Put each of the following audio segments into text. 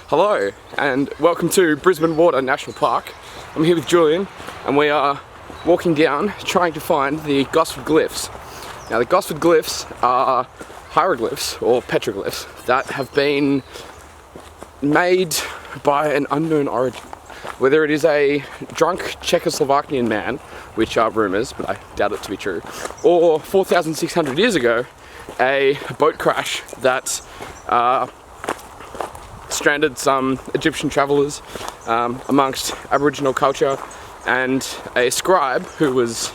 Hello and welcome to Brisbane Water National Park. I'm here with Julian and we are walking down trying to find the Gosford Glyphs. Now the Gosford Glyphs are hieroglyphs or petroglyphs that have been made by an unknown origin. Whether it is a drunk Czechoslovakian man, which are rumours, but I doubt it to be true, or 4,600 years ago, a boat crash that stranded some Egyptian travellers amongst Aboriginal culture, and a scribe who was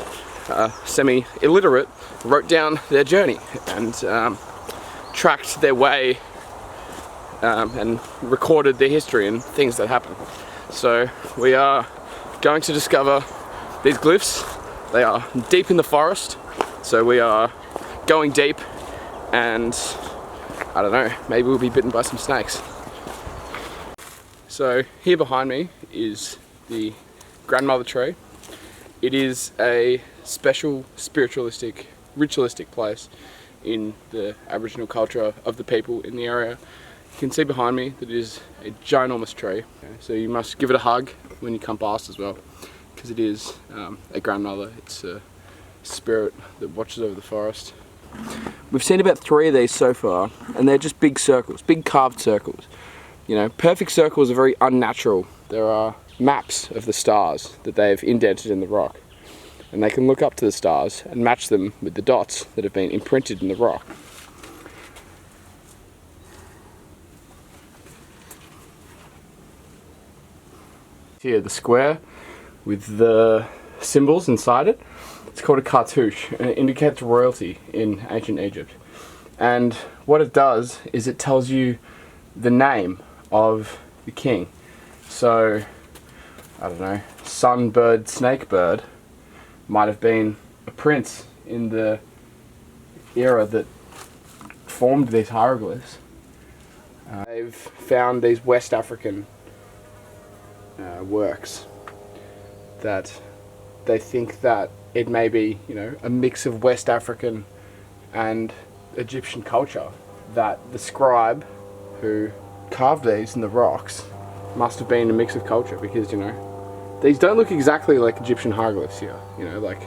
semi-illiterate wrote down their journey and tracked their way and recorded their history and things that happened. So we are going to discover these glyphs. They are deep in the forest, so we are going deep, and I don't know, maybe we'll be bitten by some snakes. So here behind me is the grandmother tree. It is a special spiritualistic, ritualistic place in the Aboriginal culture of the people in the area. You can see behind me that it is a ginormous tree, so you must give it a hug when you come past as well, because it is a grandmother. It's a spirit that watches over the forest. We've seen about 3 of these so far, and they're just big circles, big carved circles. You know, perfect circles are very unnatural. There are maps of the stars that they've indented in the rock, and they can look up to the stars and match them with the dots that have been imprinted in the rock. Here, the square with the symbols inside it, it's called a cartouche, and it indicates royalty in ancient Egypt. And what it does is it tells you the name of the king. So, I don't know, sunbird, snakebird might have been a prince in the era that formed these hieroglyphs. They've found these West African works that they think that it may be, you know, a mix of West African and Egyptian culture, that the scribe who carved these in the rocks must have been a mix of culture, because, you know, these don't look exactly like Egyptian hieroglyphs here. You know, like,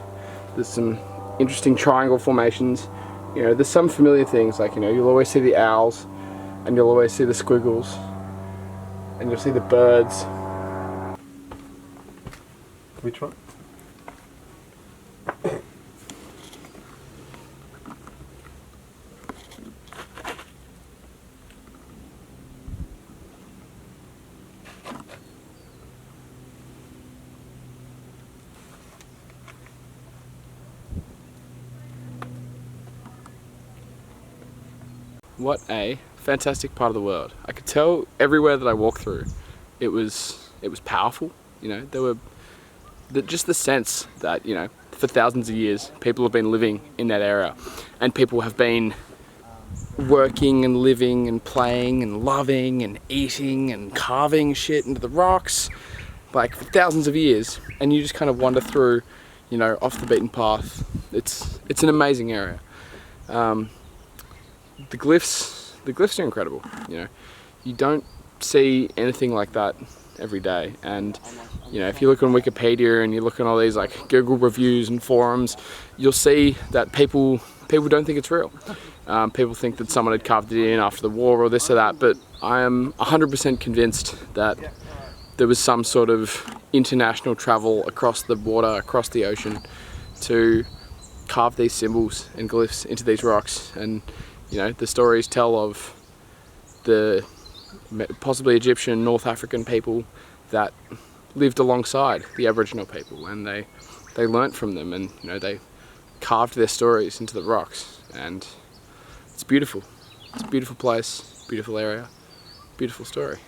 there's some interesting triangle formations. You know, there's some familiar things, like, you know, you'll always see the owls, and you'll always see the squiggles, and you'll see the birds. Which one? What a fantastic part of the world. I could tell everywhere that I walked through, it was powerful. You know, there were just the sense that, you know, for thousands of years people have been living in that area, and people have been working and living and playing and loving and eating and carving shit into the rocks, like, for thousands of years. And you just kind of wander through, you know, off the beaten path. It's an amazing area. The glyphs are incredible. You know, you don't see anything like that every day. And, you know, if you look on Wikipedia and you look on all these, like, Google reviews and forums, you'll see that people don't think it's real. People think that someone had carved it in after the war or this or that, but I am 100% convinced that there was some sort of international travel across the water, across the ocean, to carve these symbols and glyphs into these rocks. And, you know, the stories tell of the possibly Egyptian, North African people that lived alongside the Aboriginal people, and they learnt from them, and, you know, they carved their stories into the rocks. And it's beautiful. It's a beautiful place, beautiful area, beautiful story.